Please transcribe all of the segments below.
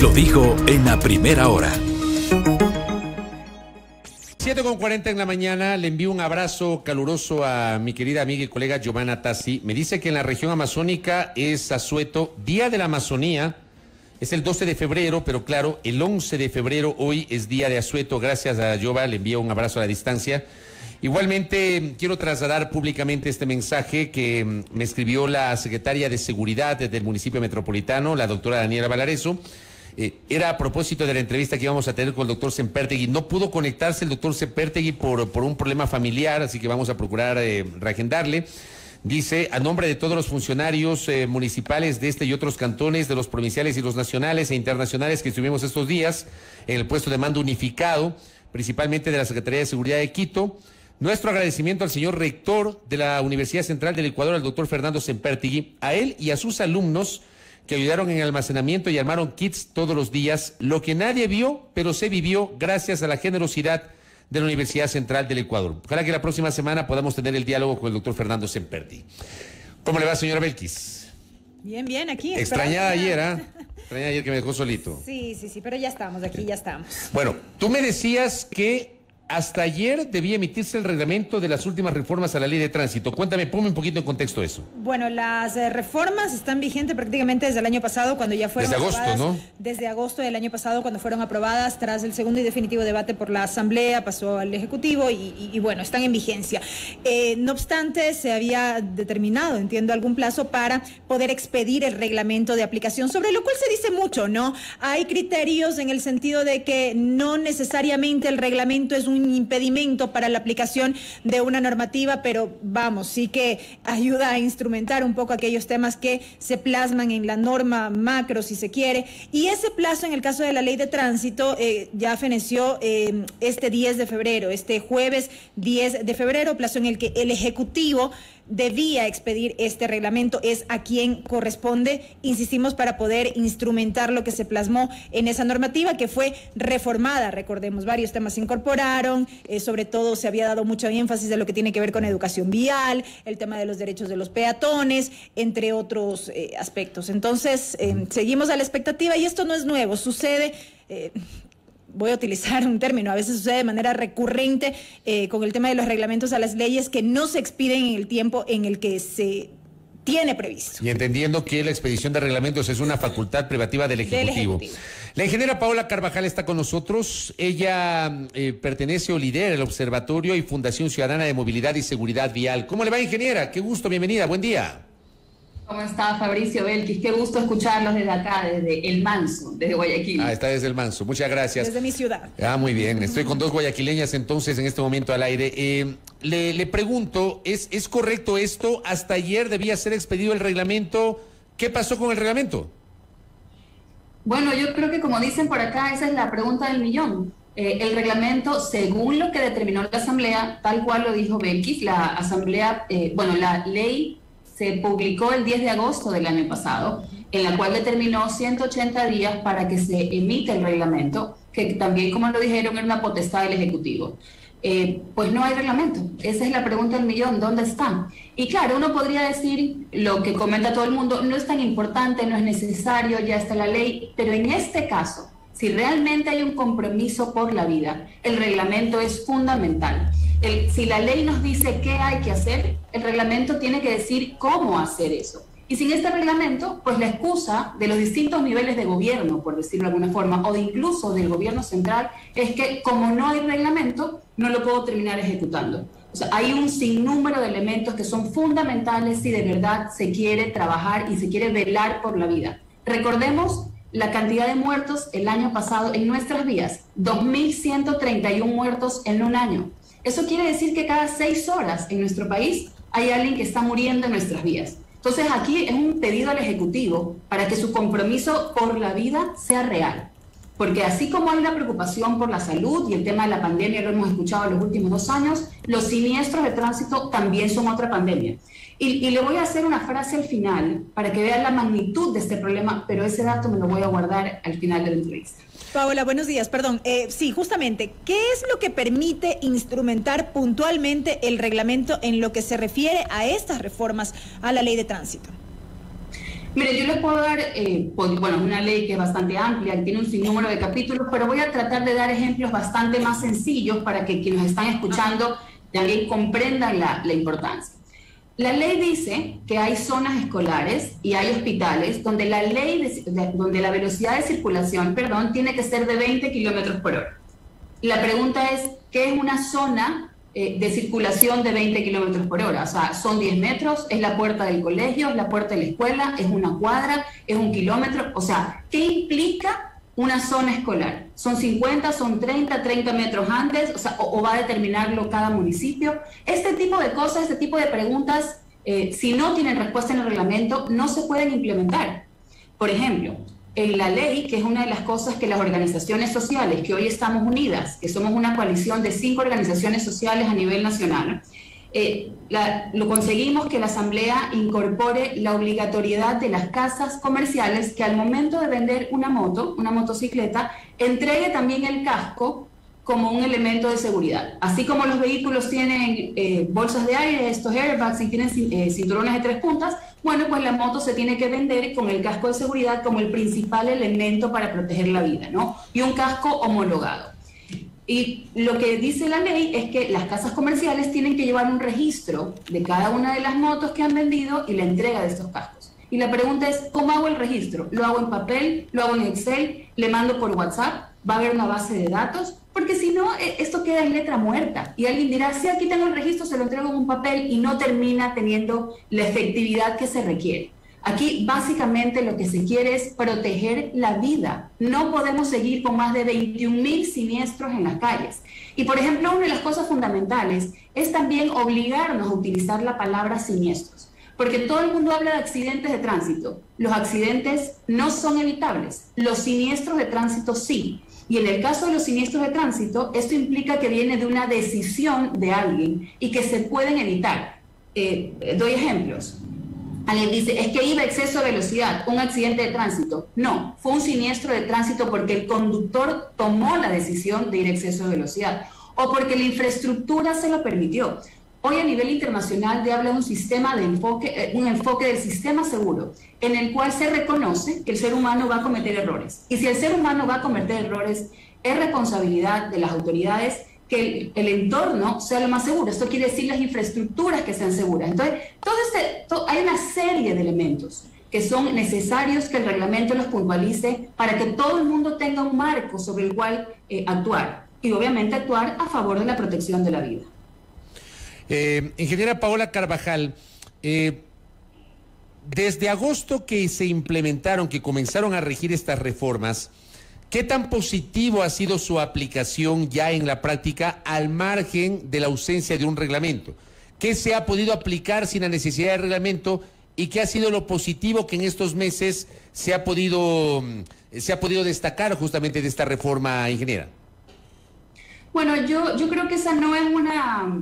lo dijo en la primera hora. 7:40 en la mañana, le envío un abrazo caluroso a mi querida amiga y colega Giovanna Tassi. Me dice que en la región amazónica es asueto, Día de la Amazonía, es el 12 de febrero, pero claro, el 11 de febrero hoy es Día de Asueto. Gracias a Giova, le envío un abrazo a la distancia. Igualmente, quiero trasladar públicamente este mensaje que me escribió la secretaria de Seguridad del municipio metropolitano, la doctora Daniela Valareso. Era a propósito de la entrevista que íbamos a tener con el doctor Sempertegui. No pudo conectarse el doctor Sempertegui por un problema familiar, así que vamos a procurar reagendarle. Dice, a nombre de todos los funcionarios municipales de este y otros cantones, de los provinciales y los nacionales e internacionales que estuvimos estos días en el puesto de mando unificado, principalmente de la Secretaría de Seguridad de Quito, nuestro agradecimiento al señor rector de la Universidad Central del Ecuador, al doctor Fernando Sempertegui, a él y a sus alumnos que ayudaron en el almacenamiento y armaron kits todos los días, lo que nadie vio, pero se vivió gracias a la generosidad de la Universidad Central del Ecuador. Ojalá que la próxima semana podamos tener el diálogo con el doctor Fernando Sempertegui. ¿Cómo le va, señora Belkis? Bien, bien, aquí. Extrañada ayer, ¿ah? Extrañada ayer que me dejó solito. Sí, pero ya estamos aquí, ya estamos. Bueno, tú me decías que hasta ayer debía emitirse el reglamento de las últimas reformas a la ley de tránsito. Cuéntame, ponme un poquito en contexto eso. Bueno, las reformas están vigentes prácticamente desde el año pasado, cuando ya fueron aprobadas. Desde agosto, ¿no? Desde agosto del año pasado, cuando fueron aprobadas, tras el segundo y definitivo debate por la Asamblea, pasó al Ejecutivo y bueno, están en vigencia. No obstante, se había determinado, entiendo, algún plazo para poder expedir el reglamento de aplicación, sobre lo cual se dice mucho, ¿no? Hay criterios en el sentido de que no necesariamente el reglamento es un impedimento para la aplicación de una normativa, pero vamos, sí que ayuda a instrumentar un poco aquellos temas que se plasman en la norma macro, si se quiere, y ese plazo en el caso de la ley de tránsito ya feneció este 10 de febrero, este jueves 10 de febrero, plazo en el que el Ejecutivo debía expedir este reglamento, es a quien corresponde, insistimos, para poder instrumentar lo que se plasmó en esa normativa que fue reformada. Recordemos, varios temas se incorporaron, sobre todo se había dado mucho énfasis de lo que tiene que ver con educación vial, el tema de los derechos de los peatones, entre otros aspectos. Entonces, seguimos a la expectativa y esto no es nuevo, sucede... voy a utilizar un término, a veces sucede de manera recurrente con el tema de los reglamentos a las leyes que no se expiden en el tiempo en el que se tiene previsto. Y entendiendo que la expedición de reglamentos es una facultad privativa del Ejecutivo. La ingeniera Paola Carvajal está con nosotros. Ella pertenece o lidera el Observatorio y Fundación Ciudadana de Movilidad y Seguridad Vial. ¿Cómo le va, ingeniera? Qué gusto, bienvenida, buen día. ¿Cómo está, Fabricio Belkis? Qué gusto escucharlos desde acá, desde El Manso, desde Guayaquil. Está desde El Manso, muchas gracias. Desde mi ciudad. Muy bien, estoy con dos guayaquileñas entonces en este momento al aire. Le pregunto, ¿es correcto esto? Hasta ayer debía ser expedido el reglamento. ¿Qué pasó con el reglamento? Bueno, yo creo que como dicen por acá, esa es la pregunta del millón. El reglamento, según lo que determinó la Asamblea, tal cual lo dijo Belkis, la Asamblea, la ley se publicó el 10 de agosto del año pasado, en la cual determinó 180 días para que se emita el reglamento, que también, como lo dijeron, era una potestad del Ejecutivo. Pues no hay reglamento. Esa es la pregunta del millón, ¿dónde está? Y claro, uno podría decir lo que comenta todo el mundo, no es tan importante, no es necesario, ya está la ley, pero en este caso, si realmente hay un compromiso por la vida, el reglamento es fundamental. Si la ley nos dice qué hay que hacer, el reglamento tiene que decir cómo hacer eso. Y sin este reglamento, pues la excusa de los distintos niveles de gobierno, por decirlo de alguna forma, o de incluso del gobierno central, es que como no hay reglamento, no lo puedo terminar ejecutando. O sea, hay un sinnúmero de elementos que son fundamentales si de verdad se quiere trabajar y se quiere velar por la vida. Recordemos la cantidad de muertos el año pasado en nuestras vías, 2.131 muertos en un año. Eso quiere decir que cada 6 horas en nuestro país hay alguien que está muriendo en nuestras vías. Entonces aquí es un pedido al Ejecutivo para que su compromiso por la vida sea real. Porque así como hay una preocupación por la salud y el tema de la pandemia, lo hemos escuchado en los últimos 2 años, los siniestros de tránsito también son otra pandemia. Y le voy a hacer una frase al final para que vean la magnitud de este problema, pero ese dato me lo voy a guardar al final de la entrevista. Paola, buenos días, perdón. Sí, justamente, ¿qué es lo que permite instrumentar puntualmente el reglamento en lo que se refiere a estas reformas a la ley de tránsito? Mire, yo les puedo dar, bueno, una ley que es bastante amplia, que tiene un sinnúmero de capítulos, pero voy a tratar de dar ejemplos bastante más sencillos para que quienes están escuchando también comprendan la importancia. La ley dice que hay zonas escolares y hay hospitales donde donde la velocidad de circulación, tiene que ser de 20 kilómetros por hora. La pregunta es, ¿qué es una zona de circulación de 20 kilómetros por hora? O sea, son 10 metros, es la puerta del colegio, es la puerta de la escuela, es una cuadra, es 1 kilómetro. O sea, ¿qué implica una zona escolar? ¿Son 50, son 30 metros antes? O sea, o va a determinarlo cada municipio. Este tipo de cosas, este tipo de preguntas, si no tienen respuesta en el reglamento, no se pueden implementar. Por ejemplo, en la ley, que es una de las cosas que las organizaciones sociales, que hoy estamos unidas, que somos una coalición de 5 organizaciones sociales a nivel nacional, lo conseguimos que la Asamblea incorpore la obligatoriedad de las casas comerciales que al momento de vender una motocicleta, entregue también el casco como un elemento de seguridad. Así como los vehículos tienen bolsas de aire, estos airbags, y tienen cinturones de 3 puntas, bueno, pues la moto se tiene que vender con el casco de seguridad como el principal elemento para proteger la vida, ¿no? Y un casco homologado. Y lo que dice la ley es que las casas comerciales tienen que llevar un registro de cada una de las motos que han vendido y la entrega de estos cascos. Y la pregunta es, ¿cómo hago el registro? ¿Lo hago en papel? ¿Lo hago en Excel? ¿Le mando por WhatsApp? ¿Va a haber una base de datos? Porque si no, esto queda en letra muerta. Y alguien dirá, sí, aquí tengo el registro, se lo entrego en un papel y no termina teniendo la efectividad que se requiere. Aquí básicamente lo que se quiere es proteger la vida. No podemos seguir con más de 21.000 siniestros en las calles. Y por ejemplo, una de las cosas fundamentales es también obligarnos a utilizar la palabra siniestros. Porque todo el mundo habla de accidentes de tránsito. Los accidentes no son evitables. Los siniestros de tránsito sí. Y en el caso de los siniestros de tránsito, esto implica que viene de una decisión de alguien y que se pueden evitar. Doy ejemplos. Alguien dice, es que iba a exceso de velocidad, un accidente de tránsito. No, fue un siniestro de tránsito porque el conductor tomó la decisión de ir a exceso de velocidad o porque la infraestructura se lo permitió. Hoy a nivel internacional se habla de un enfoque del sistema seguro, en el cual se reconoce que el ser humano va a cometer errores. Y si el ser humano va a cometer errores, es responsabilidad de las autoridades que el entorno sea lo más seguro. Esto quiere decir las infraestructuras que sean seguras. Entonces, hay una serie de elementos que son necesarios que el reglamento los puntualice para que todo el mundo tenga un marco sobre el cual actuar. Y obviamente actuar a favor de la protección de la vida. Ingeniera Paola Carvajal, desde agosto que se implementaron, que comenzaron a regir estas reformas, ¿qué tan positivo ha sido su aplicación ya en la práctica al margen de la ausencia de un reglamento? ¿Qué se ha podido aplicar sin la necesidad de reglamento y qué ha sido lo positivo que en estos meses se ha podido destacar justamente de esta reforma, ingeniera? Bueno, yo creo que esa no es una...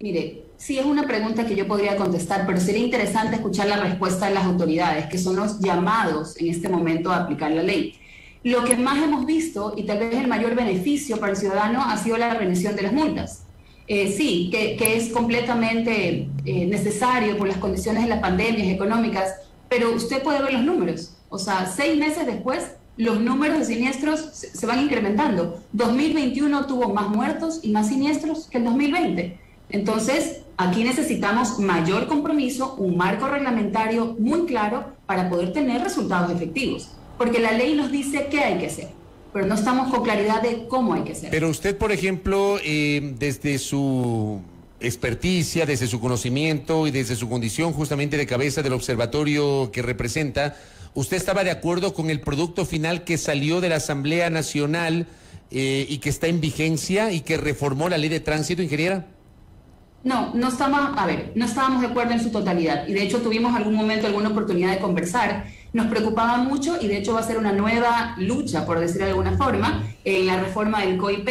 Mire, sí es una pregunta que yo podría contestar, pero sería interesante escuchar la respuesta de las autoridades, que son los llamados en este momento a aplicar la ley. Lo que más hemos visto, y tal vez el mayor beneficio para el ciudadano, ha sido la remisión de las multas. Sí, que es completamente necesario por las condiciones de las pandemias económicas, pero usted puede ver los números. O sea, 6 meses después, los números de siniestros se van incrementando. 2021 tuvo más muertos y más siniestros que el 2020. Entonces, aquí necesitamos mayor compromiso, un marco reglamentario muy claro para poder tener resultados efectivos. Porque la ley nos dice qué hay que hacer, pero no estamos con claridad de cómo hay que hacer. Pero usted, por ejemplo, desde su experticia, desde su conocimiento y desde su condición justamente de cabeza del observatorio que representa, ¿usted estaba de acuerdo con el producto final que salió de la Asamblea Nacional y que está en vigencia y que reformó la ley de tránsito, ingeniera? No estábamos de acuerdo en su totalidad y de hecho tuvimos algún momento alguna oportunidad de conversar. Nos preocupaba mucho y de hecho va a ser una nueva lucha, por decirlo de alguna forma, en la reforma del COIP,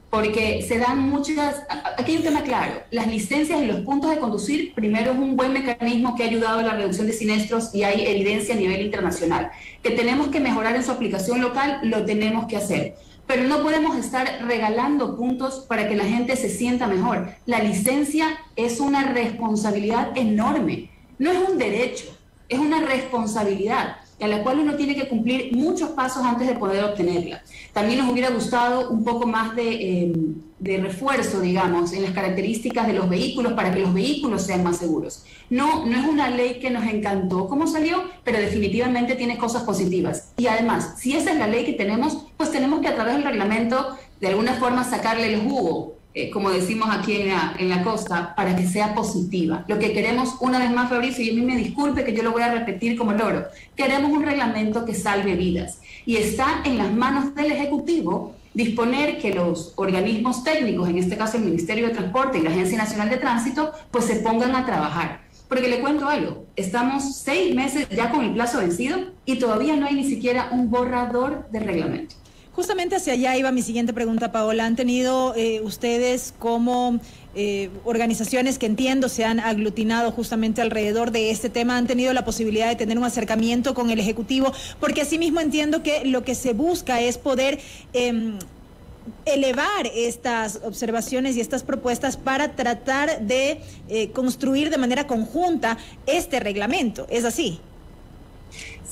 porque se dan muchas... Aquí hay un tema claro, las licencias y los puntos de conducir, primero es un buen mecanismo que ha ayudado a la reducción de siniestros y hay evidencia a nivel internacional. Que tenemos que mejorar en su aplicación local, lo tenemos que hacer. Pero no podemos estar regalando puntos para que la gente se sienta mejor. La licencia es una responsabilidad enorme, no es un derecho. es una responsabilidad a la cual uno tiene que cumplir muchos pasos antes de poder obtenerla. También nos hubiera gustado un poco más de refuerzo, digamos, en las características de los vehículos para que los vehículos sean más seguros. No es una ley que nos encantó cómo salió, pero definitivamente tiene cosas positivas. Y además, si esa es la ley que tenemos, pues tenemos que a través del reglamento de alguna forma sacarle el jugo, como decimos aquí en la costa, para que sea positiva. Lo que queremos, una vez más, Fabricio, y a mí me disculpe que yo lo voy a repetir como loro, queremos un reglamento que salve vidas. Y está en las manos del Ejecutivo disponer que los organismos técnicos, en este caso el Ministerio de Transporte y la Agencia Nacional de Tránsito, pues se pongan a trabajar. Porque le cuento algo, estamos 6 meses ya con el plazo vencido y todavía no hay ni siquiera un borrador de reglamento. Justamente hacia allá iba mi siguiente pregunta, Paola. ¿Han tenido ustedes como organizaciones que entiendo se han aglutinado justamente alrededor de este tema, han tenido la posibilidad de tener un acercamiento con el Ejecutivo? Porque asimismo entiendo que lo que se busca es poder elevar estas observaciones y estas propuestas para tratar de construir de manera conjunta este reglamento. ¿Es así?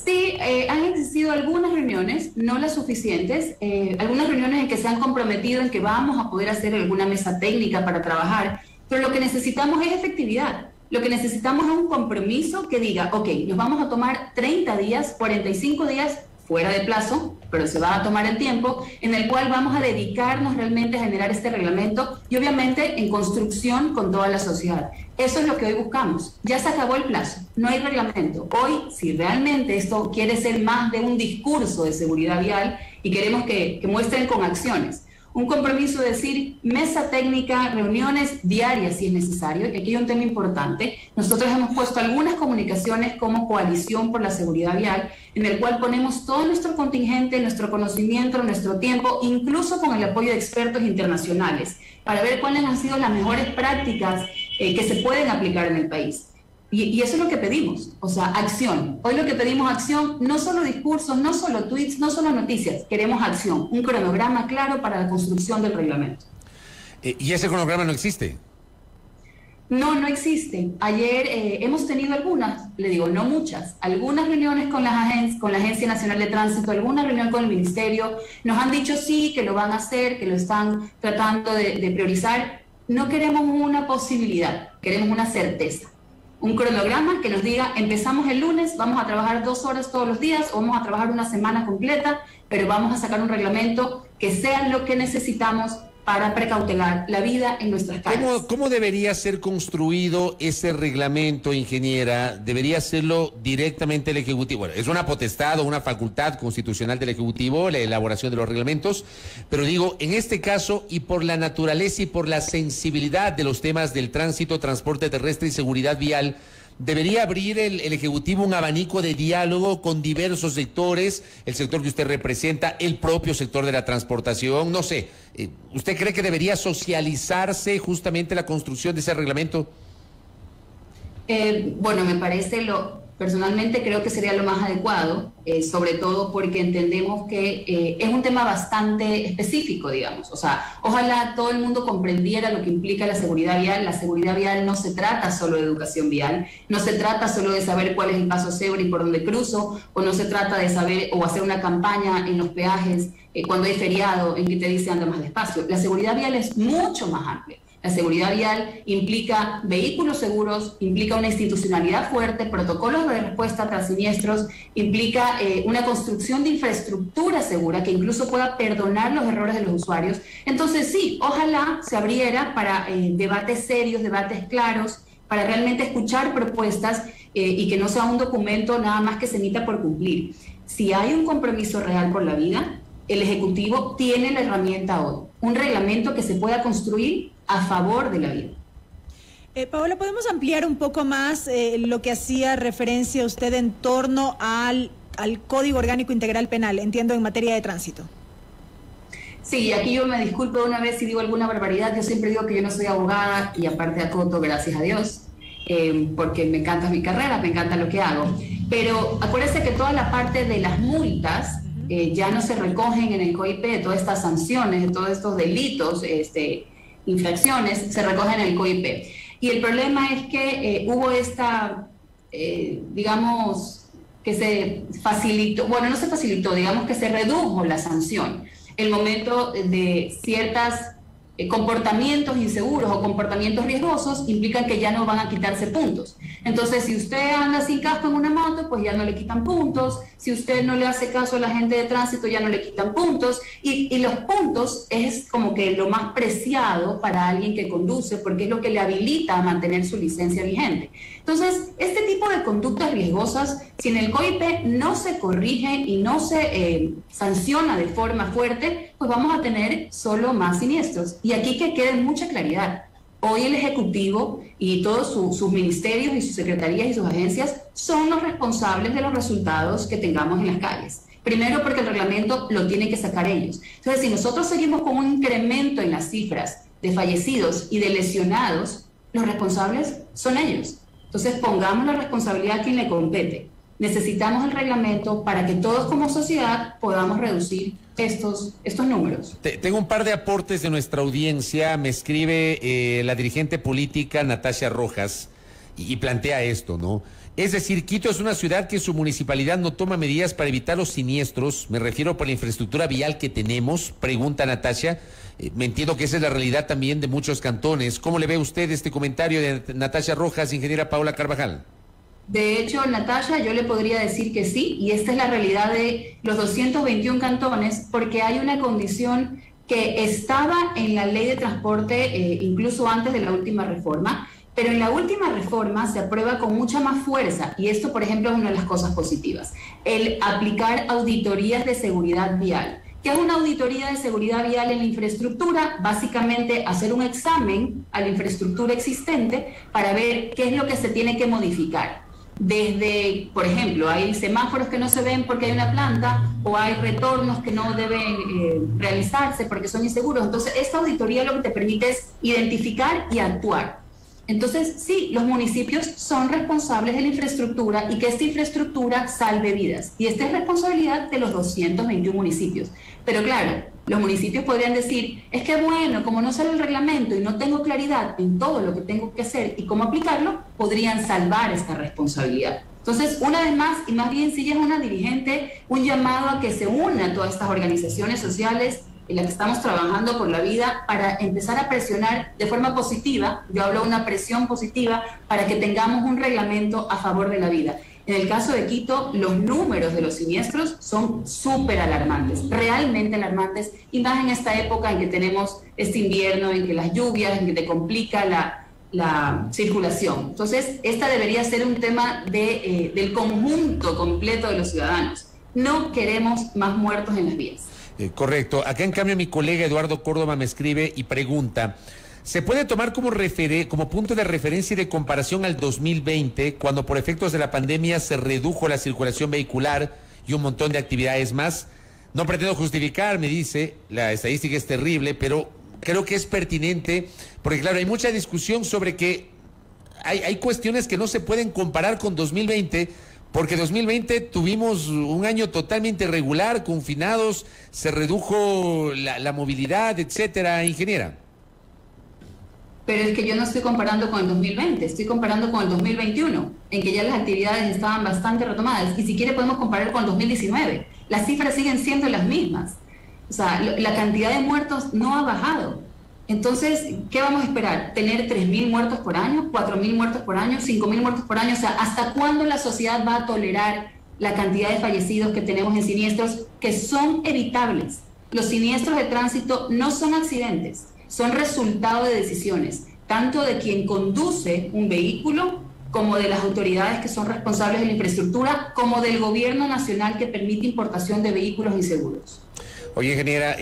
Sí, han existido algunas reuniones, no las suficientes, algunas reuniones en que se han comprometido en que vamos a poder hacer alguna mesa técnica para trabajar, pero lo que necesitamos es efectividad. Lo que necesitamos es un compromiso que diga, ok, nos vamos a tomar 30 días, 45 días fuera de plazo, pero se va a tomar el tiempo, en el cual vamos a dedicarnos realmente a generar este reglamento y obviamente en construcción con toda la sociedad. Eso es lo que hoy buscamos. Ya se acabó el plazo, no hay reglamento. Hoy, si realmente esto quiere ser más de un discurso de seguridad vial y queremos que muestren con acciones, un compromiso de decir mesa técnica, reuniones diarias si es necesario, y aquí hay un tema importante. Nosotros hemos puesto algunas comunicaciones como Coalición por la Seguridad Vial, en el cual ponemos todo nuestro contingente, nuestro conocimiento, nuestro tiempo, incluso con el apoyo de expertos internacionales, para ver cuáles han sido las mejores prácticas que se pueden aplicar en el país. Y eso es lo que pedimos, o sea, acción. Hoy lo que pedimos acción, no solo discursos, no solo tweets, no solo noticias, queremos acción, un cronograma claro para la construcción del reglamento. ¿Y ese cronograma no existe? No existe. Ayer hemos tenido algunas, le digo, no muchas, algunas reuniones con la Agencia Nacional de Tránsito, alguna reunión con el Ministerio, nos han dicho sí, que lo van a hacer, que lo están tratando de priorizar. No queremos una posibilidad, queremos una certeza. Un cronograma que nos diga, empezamos el lunes, vamos a trabajar 2 horas todos los días o vamos a trabajar una semana completa, pero vamos a sacar un reglamento que sea lo que necesitamos para precautelar la vida en nuestras calles. ¿Cómo debería ser construido ese reglamento, ingeniera? ¿Debería hacerlo directamente el Ejecutivo? Bueno, es una potestad o una facultad constitucional del Ejecutivo, la elaboración de los reglamentos, pero digo, en este caso, y por la naturaleza y por la sensibilidad de los temas del tránsito, transporte terrestre y seguridad vial, ¿debería abrir el Ejecutivo un abanico de diálogo con diversos sectores, el sector que usted representa, el propio sector de la transportación? No sé, ¿usted cree que debería socializarse justamente la construcción de ese reglamento? Bueno, me parece personalmente creo que sería lo más adecuado, sobre todo porque entendemos que es un tema bastante específico, digamos. O sea, ojalá todo el mundo comprendiera lo que implica la seguridad vial. La seguridad vial no se trata solo de educación vial, no se trata solo de saber cuál es el paso cebra y por dónde cruzo, o no se trata de saber o hacer una campaña en los peajes cuando hay feriado en que te dice anda más despacio. La seguridad vial es mucho más amplia. La seguridad vial implica vehículos seguros, implica una institucionalidad fuerte, protocolos de respuesta tras siniestros, implica una construcción de infraestructura segura que incluso pueda perdonar los errores de los usuarios. Entonces sí, ojalá se abriera para debates serios, debates claros, para realmente escuchar propuestas y que no sea un documento nada más que se emita por cumplir. Si hay un compromiso real por la vida, el Ejecutivo tiene la herramienta hoy, un reglamento que se pueda construir a favor de la vida. Paola, ¿podemos ampliar un poco más lo que hacía referencia usted en torno al Código Orgánico Integral Penal, entiendo, en materia de tránsito? Sí, aquí yo me disculpo una vez si digo alguna barbaridad. Yo siempre digo que yo no soy abogada y aparte acoto, gracias a Dios, porque me encanta mi carrera, me encanta lo que hago. Pero acuérdense que toda la parte de las multas ya no se recogen en el COIP, de todas estas sanciones, de todos estos delitos, infracciones, se recogen en el COIP. Y el problema es que hubo esta digamos, que se facilitó, bueno, no se facilitó, digamos que se redujo la sanción. El momento de ciertas comportamientos inseguros o comportamientos riesgosos implican que ya no van a quitarse puntos. Entonces, si usted anda sin casco en una moto, pues ya no le quitan puntos. Si usted no le hace caso a la gente de tránsito, ya no le quitan puntos. Y los puntos es como que lo más preciado para alguien que conduce, porque es lo que le habilita a mantener su licencia vigente. Entonces, este tipo de conductas riesgosas, si en el COIPE no se corrige y no se sanciona de forma fuerte, pues vamos a tener solo más siniestros. Y aquí que quede mucha claridad. Hoy el Ejecutivo y todos sus ministerios y sus secretarías y sus agencias son los responsables de los resultados que tengamos en las calles. Primero porque el reglamento lo tienen que sacar ellos. Entonces, si nosotros seguimos con un incremento en las cifras de fallecidos y de lesionados, los responsables son ellos. Entonces, pongamos la responsabilidad a quien le compete. Necesitamos el reglamento para que todos como sociedad podamos reducir estos números. Tengo un par de aportes de nuestra audiencia. Me escribe la dirigente política Natasha Rojas y plantea esto, ¿no? Es decir, Quito es una ciudad que su municipalidad no toma medidas para evitar los siniestros. Me refiero por la infraestructura vial que tenemos, pregunta Natasha. Me entiendo que esa es la realidad también de muchos cantones. ¿Cómo le ve usted este comentario de Natasha Rojas, ingeniera Paula Carvajal? De hecho, Natasha, yo le podría decir que sí, y esta es la realidad de los 221 cantones, porque hay una condición que estaba en la ley de transporte incluso antes de la última reforma, pero en la última reforma se aprueba con mucha más fuerza, y esto, por ejemplo, es una de las cosas positivas, el aplicar auditorías de seguridad vial. ¿Qué es una auditoría de seguridad vial en la infraestructura? Básicamente hacer un examen a la infraestructura existente para ver qué es lo que se tiene que modificar. Desde, por ejemplo, hay semáforos que no se ven porque hay una planta, o hay retornos que no deben realizarse porque son inseguros. Entonces, esta auditoría lo que te permite es identificar y actuar. Entonces, sí, los municipios son responsables de la infraestructura y que esta infraestructura salve vidas. Y esta es responsabilidad de los 221 municipios. Pero claro, los municipios podrían decir, es que bueno, como no sale el reglamento y no tengo claridad en todo lo que tengo que hacer y cómo aplicarlo, podrían salvar esta responsabilidad. Entonces, una vez más, y más bien si ella es una dirigente, un llamado a que se unan todas estas organizaciones sociales en las que estamos trabajando por la vida para empezar a presionar de forma positiva, yo hablo de una presión positiva, para que tengamos un reglamento a favor de la vida. En el caso de Quito, los números de los siniestros son súper alarmantes, realmente alarmantes, y más en esta época en que tenemos este invierno, en que las lluvias, en que te complica la circulación. Entonces, esta debería ser un tema del conjunto completo de los ciudadanos. No queremos más muertos en las vías. Correcto. Acá en cambio mi colega Eduardo Córdoba me escribe y pregunta, ¿se puede tomar como punto de referencia y de comparación al 2020, cuando por efectos de la pandemia se redujo la circulación vehicular y un montón de actividades más? No pretendo justificar, me dice, la estadística es terrible, pero creo que es pertinente, porque claro, hay mucha discusión sobre que hay cuestiones que no se pueden comparar con 2020, porque 2020 tuvimos un año totalmente irregular, confinados, se redujo la movilidad, etcétera, ingeniera. Pero es que yo no estoy comparando con el 2020, estoy comparando con el 2021, en que ya las actividades estaban bastante retomadas, y si quiere podemos comparar con el 2019. Las cifras siguen siendo las mismas. O sea, la cantidad de muertos no ha bajado. Entonces, ¿qué vamos a esperar? ¿Tener 3.000 muertos por año, 4.000 muertos por año, 5.000 muertos por año? O sea, ¿hasta cuándo la sociedad va a tolerar la cantidad de fallecidos que tenemos en siniestros que son evitables? Los siniestros de tránsito no son accidentes, son resultado de decisiones, tanto de quien conduce un vehículo, como de las autoridades que son responsables de la infraestructura, como del gobierno nacional que permite importación de vehículos inseguros. Oye, ingeniera,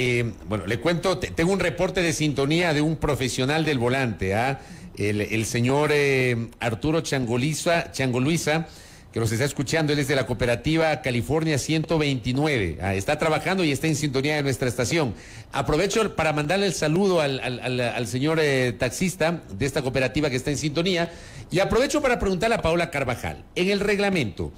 bueno, le cuento, tengo un reporte de sintonía de un profesional del volante, el señor Arturo Changoluisa, que nos está escuchando. Él es de la cooperativa California 129, está trabajando y está en sintonía de nuestra estación. Aprovecho para mandarle el saludo al señor taxista de esta cooperativa que está en sintonía, y aprovecho para preguntarle a Paola Carvajal, en el reglamento,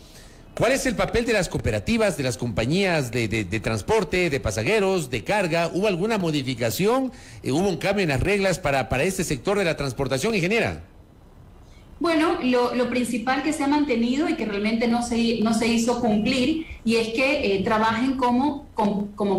¿cuál es el papel de las cooperativas, de las compañías de transporte, de pasajeros, de carga? ¿Hubo alguna modificación? ¿Hubo un cambio en las reglas para este sector de la transportación, ingeniera? Bueno, lo principal que se ha mantenido y que realmente no se hizo cumplir, y es que trabajen como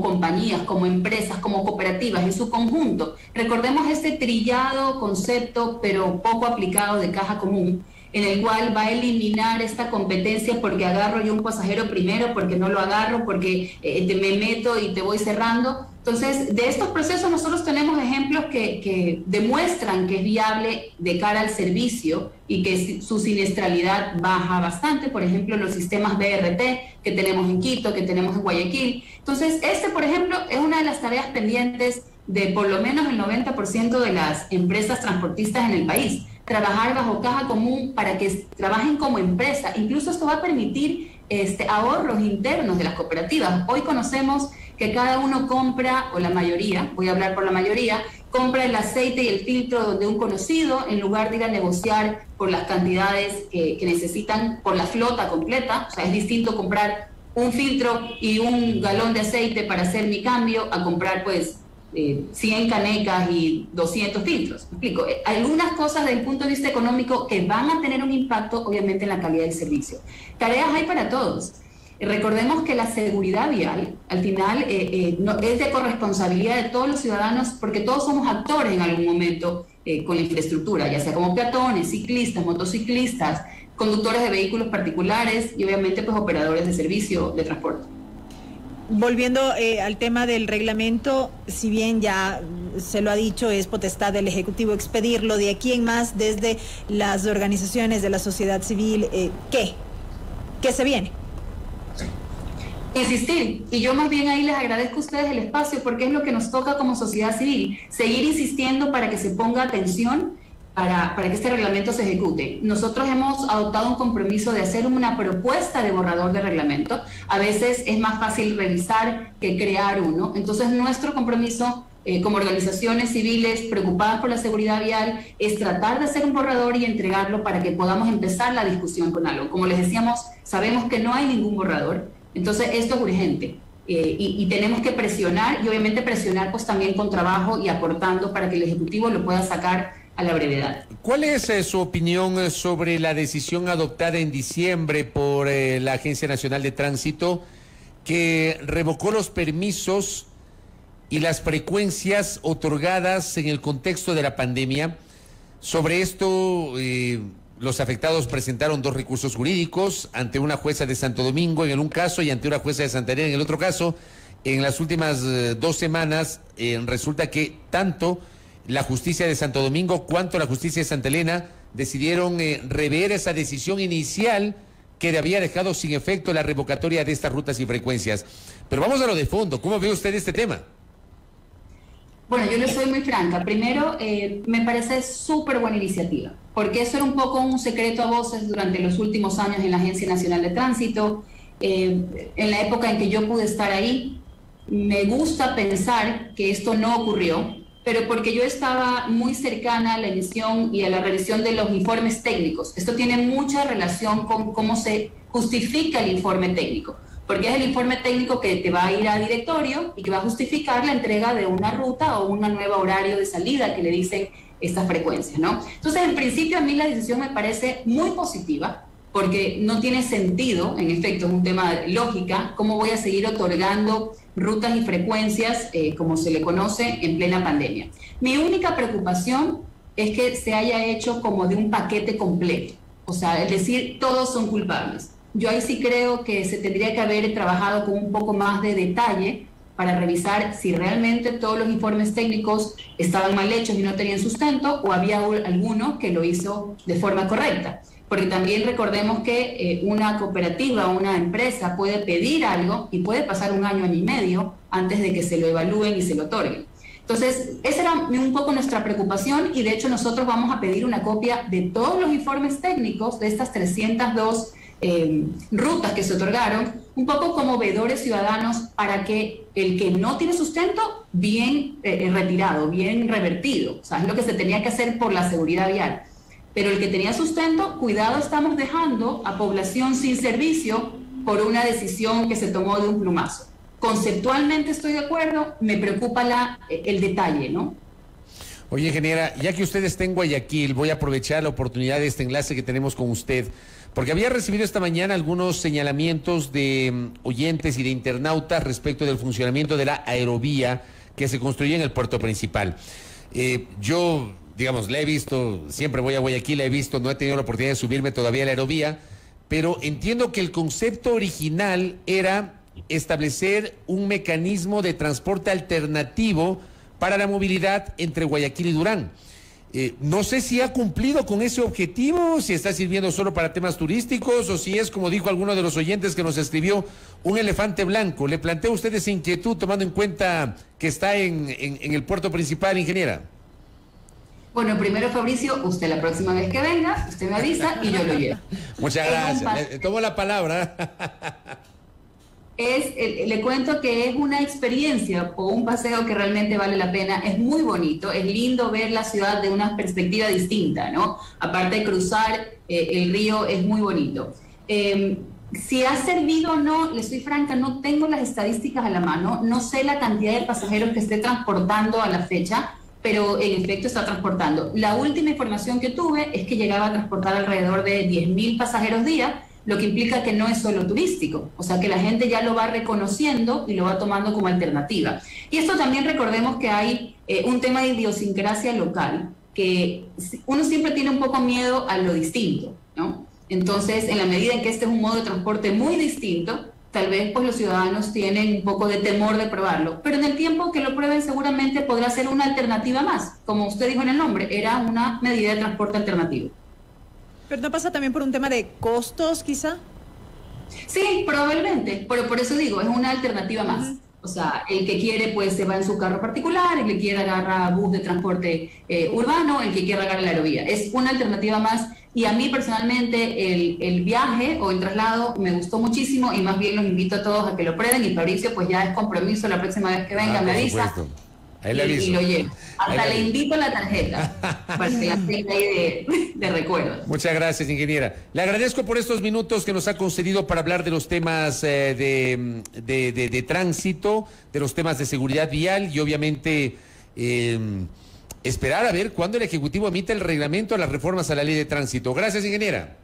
compañías, como empresas, como cooperativas en su conjunto. Recordemos este trillado concepto, pero poco aplicado, de caja común, en el cual va a eliminar esta competencia porque agarro yo un pasajero primero, porque no lo agarro, porque me meto y te voy cerrando. Entonces, de estos procesos nosotros tenemos ejemplos que demuestran que es viable de cara al servicio y que su siniestralidad baja bastante. Por ejemplo, los sistemas BRT que tenemos en Quito, que tenemos en Guayaquil. Entonces, por ejemplo, es una de las tareas pendientes de por lo menos el 90% de las empresas transportistas en el país. Trabajar bajo caja común para que trabajen como empresa. Incluso esto va a permitir ahorros internos de las cooperativas. Hoy conocemos que cada uno compra, o la mayoría, voy a hablar por la mayoría, compra el aceite y el filtro de un conocido en lugar de ir a negociar por las cantidades que necesitan por la flota completa. O sea, es distinto comprar un filtro y un galón de aceite para hacer mi cambio a comprar pues 100 canecas y 200 filtros. ¿Me explico? Algunas cosas desde el punto de vista económico que van a tener un impacto obviamente en la calidad del servicio. Tareas hay para todos. Recordemos que la seguridad vial al final es de corresponsabilidad de todos los ciudadanos, porque todos somos actores en algún momento con la infraestructura, ya sea como peatones, ciclistas, motociclistas, conductores de vehículos particulares y obviamente pues operadores de servicio de transporte. Volviendo al tema del reglamento, si bien ya se lo ha dicho, es potestad del Ejecutivo expedirlo, de aquí en más, desde las organizaciones de la sociedad civil, ¿qué se viene? Insistir, y yo más bien ahí les agradezco a ustedes el espacio, porque es lo que nos toca como sociedad civil, seguir insistiendo para que se ponga atención para que este reglamento se ejecute. Nosotros hemos adoptado un compromiso de hacer una propuesta de borrador de reglamento. A veces es más fácil revisar que crear uno. Entonces nuestro compromiso como organizaciones civiles preocupadas por la seguridad vial es tratar de hacer un borrador y entregarlo para que podamos empezar la discusión con algo. Como les decíamos, sabemos que no hay ningún borrador, entonces esto es urgente. Y tenemos que presionar, y obviamente presionar pues también con trabajo y aportando para que el Ejecutivo lo pueda sacar a la brevedad. ¿Cuál es su opinión sobre la decisión adoptada en diciembre por la Agencia Nacional de Tránsito, que revocó los permisos y las frecuencias otorgadas en el contexto de la pandemia? Sobre esto, los afectados presentaron 2 recursos jurídicos ante una jueza de Santo Domingo en un caso y ante una jueza de Santander en el otro caso. En las últimas 2 semanas resulta que tanto la justicia de Santo Domingo cuanto la justicia de Santa Elena decidieron rever esa decisión inicial que había dejado sin efecto la revocatoria de estas rutas y frecuencias. Pero vamos a lo de fondo. ¿Cómo ve usted este tema? Bueno, yo le soy muy franca. Primero, me parece súper buena iniciativa, porque eso era un poco un secreto a voces durante los últimos años en la Agencia Nacional de Tránsito. En la época en que yo pude estar ahí, me gusta pensar que esto no ocurrió, pero porque yo estaba muy cercana a la emisión y a la revisión de los informes técnicos. Esto tiene mucha relación con cómo se justifica el informe técnico, porque es el informe técnico que te va a ir a directorio y que va a justificar la entrega de una ruta o un nuevo horario de salida que le dicen estas frecuencias, ¿no? Entonces, en principio, a mí la decisión me parece muy positiva, porque no tiene sentido, en efecto, es un tema de lógica, cómo voy a seguir otorgando rutas y frecuencias, como se le conoce, en plena pandemia. Mi única preocupación es que se haya hecho como de un paquete completo, o sea, es decir, todos son culpables. Yo ahí sí creo que se tendría que haber trabajado con un poco más de detalle para revisar si realmente todos los informes técnicos estaban mal hechos y no tenían sustento, o había alguno que lo hizo de forma correcta. Porque también recordemos que una cooperativa o una empresa puede pedir algo y puede pasar 1 año, año y medio antes de que se lo evalúen y se lo otorguen. Entonces, esa era un poco nuestra preocupación, y de hecho nosotros vamos a pedir una copia de todos los informes técnicos de estas 302 rutas que se otorgaron, un poco como veedores ciudadanos, para que el que no tiene sustento, bien retirado, bien revertido. O sea, es lo que se tenía que hacer por la seguridad vial. Pero el que tenía sustento, cuidado, estamos dejando a población sin servicio por una decisión que se tomó de un plumazo. Conceptualmente estoy de acuerdo, me preocupa el detalle, ¿no? Oye, ingeniera, ya que usted está en Guayaquil, voy a aprovechar la oportunidad de este enlace que tenemos con usted, porque había recibido esta mañana algunos señalamientos de oyentes y de internautas respecto del funcionamiento de la aerovía que se construye en el puerto principal. Yo, digamos, la he visto, siempre voy a Guayaquil, la he visto, no he tenido la oportunidad de subirme todavía a la aerovía, pero entiendo que el concepto original era establecer un mecanismo de transporte alternativo para la movilidad entre Guayaquil y Durán. No sé si ha cumplido con ese objetivo, si está sirviendo solo para temas turísticos o si es, como dijo alguno de los oyentes que nos escribió, un elefante blanco. ¿Le plantea a usted esa inquietud tomando en cuenta que está en el puerto principal, ingeniera? Bueno, primero, Fabricio, usted la próxima vez que venga, usted me avisa y yo lo llevo. Muchas gracias. Le tomo la palabra. Le cuento que es una experiencia o un paseo que realmente vale la pena, es muy bonito, es lindo ver la ciudad de una perspectiva distinta, ¿no? Aparte de cruzar el río, es muy bonito. Si ha servido o no, le soy franca, no tengo las estadísticas a la mano, no sé la cantidad de pasajeros que esté transportando a la fecha, pero en efecto está transportando. La última información que tuve es que llegaba a transportar alrededor de 10.000 pasajeros día, lo que implica que no es solo turístico, o sea que la gente ya lo va reconociendo y lo va tomando como alternativa. Y esto también recordemos que hay un tema de idiosincrasia local, que uno siempre tiene un poco miedo a lo distinto, ¿no? Entonces, en la medida en que este es un modo de transporte muy distinto, tal vez pues los ciudadanos tienen un poco de temor de probarlo, pero en el tiempo que lo prueben seguramente podrá ser una alternativa más. Como usted dijo en el nombre, era una medida de transporte alternativo. ¿Pero no pasa también por un tema de costos, quizá? Sí, probablemente, pero por eso digo, es una alternativa más. O sea, el que quiere, pues se va en su carro particular, el que quiere agarra bus de transporte urbano, el que quiere agarra la aerovía. Es una alternativa más y a mí personalmente el viaje o el traslado me gustó muchísimo y más bien los invito a todos a que lo prueben y Fabricio pues ya es compromiso la próxima vez que venga, me avisa. Ahí le aviso. Y lo llevo. Hasta le invito la tarjeta para que la tenga ahí de recuerdo. Muchas gracias, ingeniera. Le agradezco por estos minutos que nos ha concedido para hablar de los temas de tránsito, de los temas de seguridad vial y obviamente esperar a ver cuándo el Ejecutivo emite el reglamento a las reformas a la ley de tránsito. Gracias, ingeniera.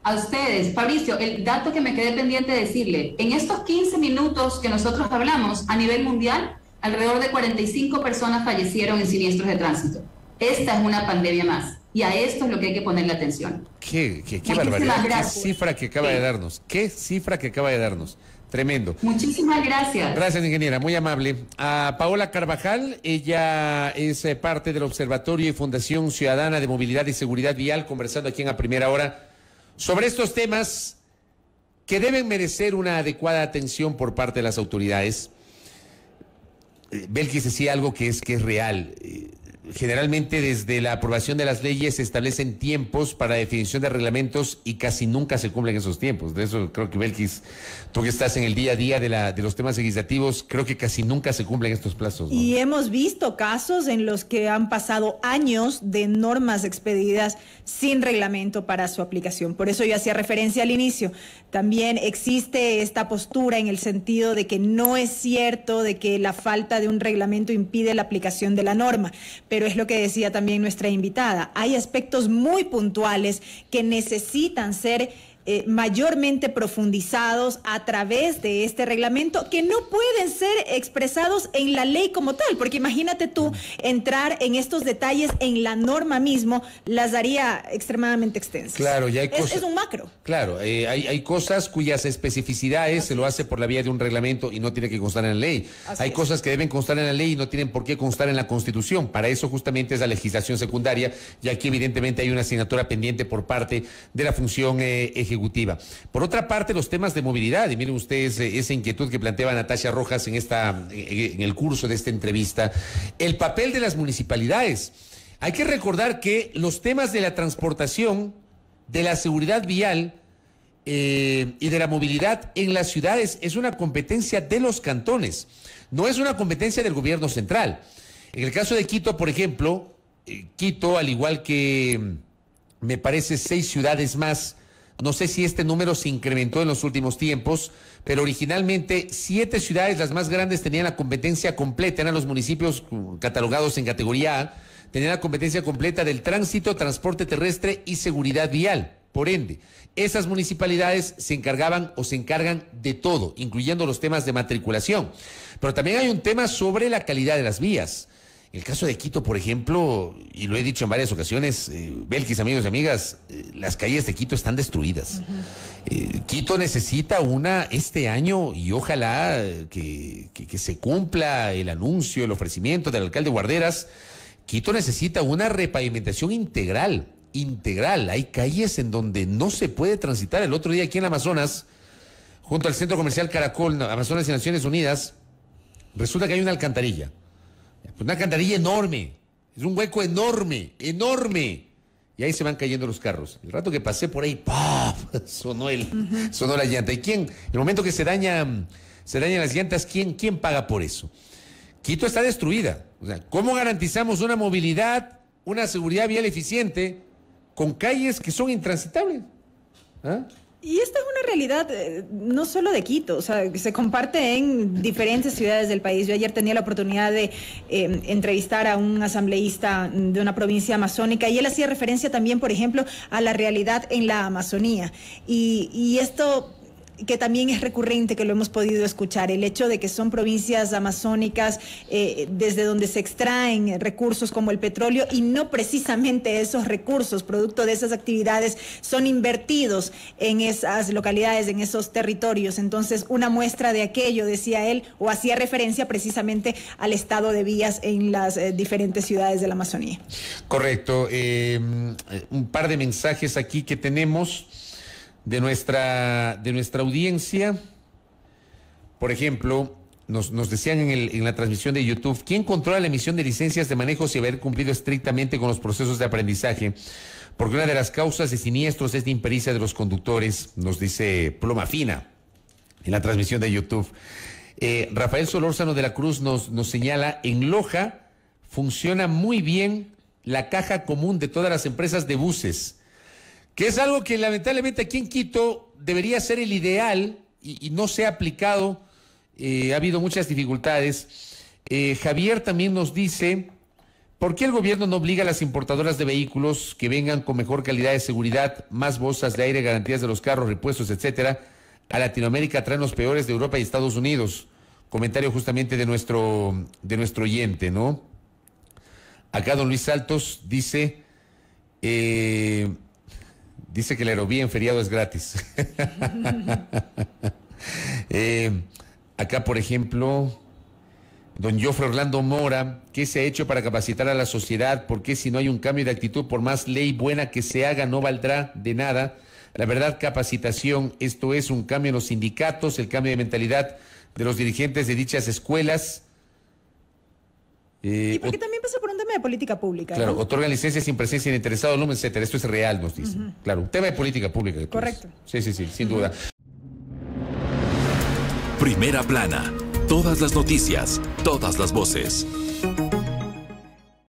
A ustedes, Fabricio, el dato que me quedé pendiente de decirle, en estos 15 minutos que nosotros hablamos a nivel mundial, alrededor de 45 personas fallecieron en siniestros de tránsito. Esta es una pandemia más y a esto es lo que hay que ponerle atención. Qué barbaridad, qué cifra que acaba de darnos, qué cifra que acaba de darnos. Tremendo. Muchísimas gracias. Gracias, ingeniera, muy amable. A Paola Carvajal, ella es parte del Observatorio y Fundación Ciudadana de Movilidad y Seguridad Vial, conversando aquí en A Primera Hora sobre estos temas que deben merecer una adecuada atención por parte de las autoridades. Belkis decía algo que es real. Generalmente desde la aprobación de las leyes se establecen tiempos para definición de reglamentos y casi nunca se cumplen esos tiempos. De eso creo que Belkis, tú que estás en el día a día de los temas legislativos, creo que casi nunca se cumplen estos plazos, ¿no? Y hemos visto casos en los que han pasado años de normas expedidas sin reglamento para su aplicación. Por eso yo hacía referencia al inicio. También existe esta postura en el sentido de que no es cierto de que la falta de un reglamento impide la aplicación de la norma, pero es lo que decía también nuestra invitada. Hay aspectos muy puntuales que necesitan ser mayormente profundizados a través de este reglamento que no pueden ser expresados en la ley como tal, porque imagínate tú entrar en estos detalles en la norma mismo, las haría extremadamente extensas. Claro, y hay cosas, es un macro. Claro, hay cosas cuyas especificidades se lo hace por la vía de un reglamento y no tiene que constar en la ley. Hay cosas que deben constar en la ley y no tienen por qué constar en la Constitución. Para eso justamente es la legislación secundaria y aquí evidentemente hay una asignatura pendiente por parte de la función ejecutiva. Por otra parte, los temas de movilidad, y miren ustedes esa inquietud que planteaba Natasha Rojas en el curso de esta entrevista, el papel de las municipalidades. Hay que recordar que los temas de la transportación, de la seguridad vial y de la movilidad en las ciudades es una competencia de los cantones, no es una competencia del gobierno central. En el caso de Quito, por ejemplo, Quito, al igual que me parece 6 ciudades más, no sé si este número se incrementó en los últimos tiempos, pero originalmente 7 ciudades, las más grandes, tenían la competencia completa, eran los municipios catalogados en categoría A, tenían la competencia completa del tránsito, transporte terrestre y seguridad vial. Por ende, esas municipalidades se encargaban o se encargan de todo, incluyendo los temas de matriculación. Pero también hay un tema sobre la calidad de las vías. En el caso de Quito, por ejemplo, y lo he dicho en varias ocasiones, Belkis, amigos y amigas, las calles de Quito están destruidas. Quito necesita este año, y ojalá que se cumpla el anuncio, el ofrecimiento del alcalde Guarderas. Quito necesita una repavimentación integral. Hay calles en donde no se puede transitar. El otro día aquí en Amazonas, junto al Centro Comercial Caracol, Amazonas y Naciones Unidas, resulta que hay una alcantarilla. Una alcantarilla enorme, es un hueco enorme. Y ahí se van cayendo los carros. El rato que pasé por ahí, ¡paf! Sonó la llanta. ¿Y quién? El momento que se dañan las llantas, ¿quién paga por eso? Quito está destruida. O sea, ¿cómo garantizamos una movilidad, una seguridad vial eficiente con calles que son intransitables? ¿Ah? Y esta es una realidad no solo de Quito, o sea, que se comparte en diferentes ciudades del país. Yo ayer tenía la oportunidad de entrevistar a un asambleísta de una provincia amazónica y él hacía referencia también, por ejemplo, a la realidad en la Amazonía. Y esto que también es recurrente, que lo hemos podido escuchar, el hecho de que son provincias amazónicas desde donde se extraen recursos como el petróleo y no precisamente esos recursos, producto de esas actividades, son invertidos en esas localidades, en esos territorios. Entonces, una muestra de aquello, decía él, o hacía referencia precisamente al estado de vías en las diferentes ciudades de la Amazonía. Correcto. Un par de mensajes aquí que tenemos de nuestra audiencia. Por ejemplo, nos decían en la transmisión de YouTube, ¿quién controla la emisión de licencias de manejo si haber cumplido estrictamente con los procesos de aprendizaje? Porque una de las causas de siniestros es la impericia de los conductores, nos dice Pluma Fina en la transmisión de YouTube. Rafael Solórzano de la Cruz nos señala, en Loja funciona muy bien la caja común de todas las empresas de buses, que es algo que lamentablemente aquí en Quito debería ser el ideal y no se ha aplicado. Ha habido muchas dificultades. Javier también nos dice, ¿por qué el gobierno no obliga a las importadoras de vehículos que vengan con mejor calidad de seguridad, más bolsas de aire, garantías de los carros, repuestos, etcétera, a Latinoamérica? Traen los peores de Europa y Estados Unidos. Comentario justamente de nuestro oyente, ¿no? Acá don Luis Saltos dice... Dice que la aerovía en feriado es gratis. Acá, por ejemplo, don Jofre Orlando Mora, ¿qué se ha hecho para capacitar a la sociedad? ¿Por qué si no hay un cambio de actitud, por más ley buena que se haga, no valdrá de nada? La verdad, capacitación, esto es un cambio en los sindicatos, el cambio de mentalidad de los dirigentes de dichas escuelas. Y porque también pasa por un tema de política pública. Claro, ¿no? otorgan licencias sin presencia de interesado, alumno, etcétera. Esto es real, nos dicen. Claro, un tema de política pública. Correcto. Sí, sin duda. Primera plana. Todas las noticias, todas las voces.